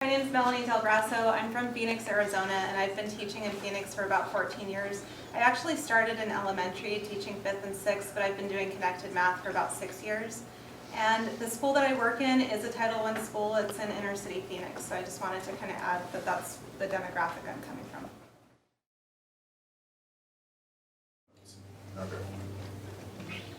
My name is Melanie Del Grosso. I'm from Phoenix, Arizona, and I've been teaching in Phoenix for about 14 years. I actually started in elementary teaching 5th and 6th, but I've been doing connected math for about 6 years. And the school that I work in is a Title I school. It's in inner city Phoenix, so I just wanted to kind of add that that's the demographic I'm coming from. Okay.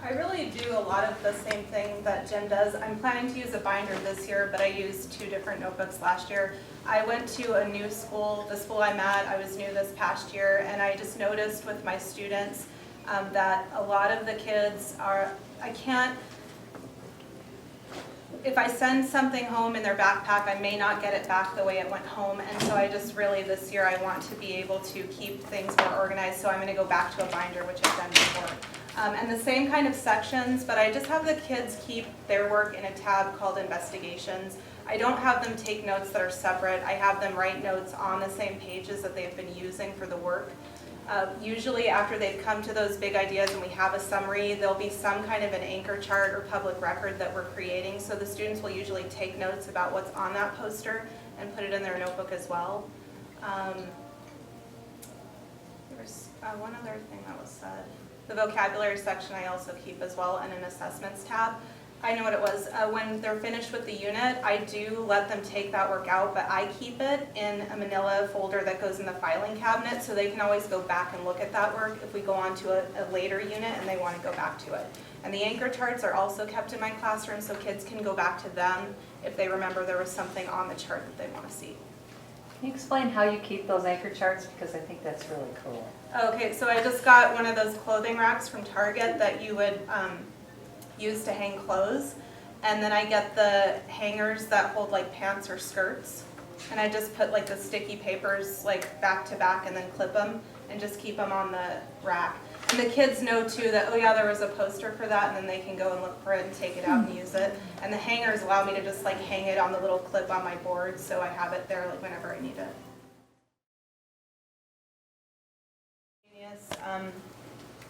I really do a lot of the same thing that Jim does. I'm planning to use a binder this year, but I used 2 different notebooks last year. I went to a new school, the school I'm at, I was new this past year, and I just noticed with my students that a lot of the kids are, if I send something home in their backpack, I may not get it back the way it went home, and so I just really, this year, I want to be able to keep things more organized, so I'm going to go back to a binder, which I've done before. And the same kind of sections, but I just have the kids keep their work in a tab called investigations. I don't have them take notes that are separate. I have them write notes on the same pages that they've been using for the work. Usually after they've come to those big ideas and we have a summary, there'll be some kind of an anchor chart or public record that we're creating. So the students will usually take notes about what's on that poster and put it in their notebook as well. There was one other thing that was said. The vocabulary section I also keep as well, and an assessments tab. I know what it was. When they're finished with the unit, I do let them take that work out, but I keep it in a manila folder that goes in the filing cabinet so they can always go back and look at that work if we go on to a later unit and they want to go back to it. And the anchor charts are also kept in my classroom so kids can go back to them if they remember there was something on the chart that they want to see. Can you explain how you keep those anchor charts? Because I think that's really cool. Okay, so I just got one of those clothing racks from Target that you would use to hang clothes. And then I get the hangers that hold like pants or skirts. And I just put like the sticky papers like back to back and then clip them and just keep them on the rack. And the kids know too that, oh yeah, there was a poster for that, and then they can go and look for it and take it out and use it. And the hangers allow me to just like hang it on the little clip on my board so I have it there like whenever I need it.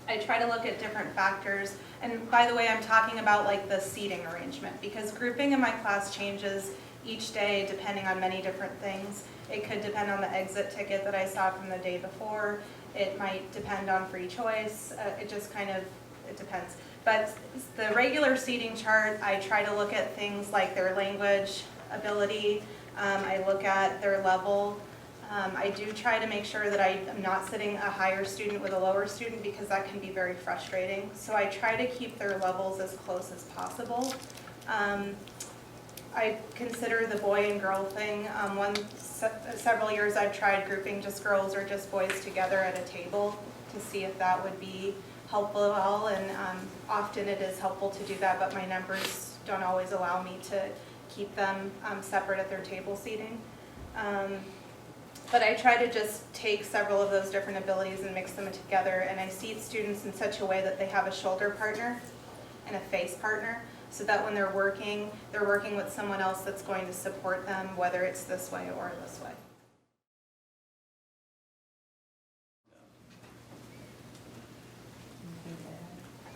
I try to look at different factors, and by the way, I'm talking about like the seating arrangement, because grouping in my class changes each day depending on many different things. It could depend on the exit ticket that I saw from the day before. It might depend on free choice. It just kind of, it depends. But the regular seating chart, I try to look at things like their language ability. I look at their level. I do try to make sure that I am not sitting a higher student with a lower student because that can be very frustrating. So I try to keep their levels as close as possible. I consider the boy and girl thing. Several years I've tried grouping just girls or just boys together at a table to see if that would be helpful at all. And often it is helpful to do that, but my numbers don't always allow me to keep them separate at their table seating. But I try to just take several of those different abilities and mix them together, and I seat students in such a way that they have a shoulder partner and a face partner, so that when they're working with someone else that's going to support them, whether it's this way or this way.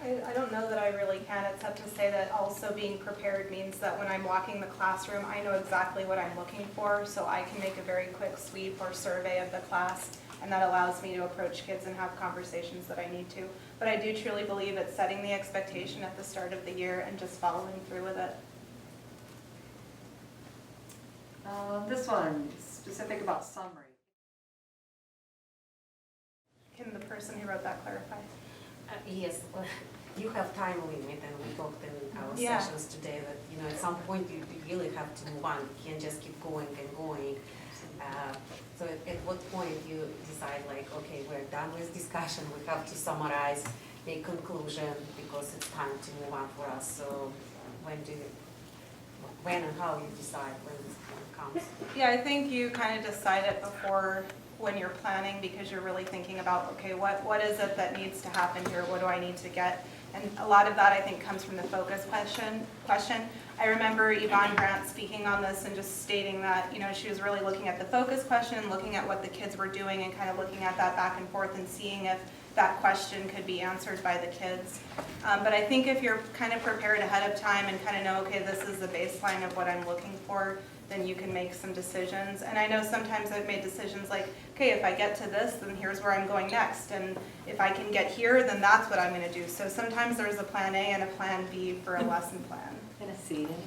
I don't know that I really can, except to say that also being prepared means that when I'm walking the classroom, I know exactly what I'm looking for, so I can make a very quick sweep or survey of the class, and that allows me to approach kids and have conversations that I need to. But I do truly believe it's setting the expectation at the start of the year and just following through with it. This one, specific about summary. Can the person who wrote that clarify? Yes, well, you have time limit, and we talked in our Yeah. sessions today that at some point you really have to move on. You can't just keep going and going. So at what point you decide like, okay, we're done with discussion. We have to summarize, make conclusion because it's time to move on for us. So when and how you decide when this point comes? Yeah, I think you kind of decide it before when you're planning, because you're really thinking about, okay, what is it that needs to happen here? What do I need to get? And a lot of that, I think, comes from the focus question. I remember Yvonne Grant speaking on this and just stating that, she was really looking at the focus question and looking at what the kids were doing and kind of looking at that back and forth and seeing if that question could be answered by the kids. But I think if you're kind of prepared ahead of time and kind of know, okay, this is the baseline of what I'm looking for, then you can make some decisions. And I know sometimes I've made decisions like, okay, if I get to this, then here's where I'm going next. And if I can get here, then that's what I'm gonna do. So sometimes there's a plan A and a plan B for a lesson plan. And a seed.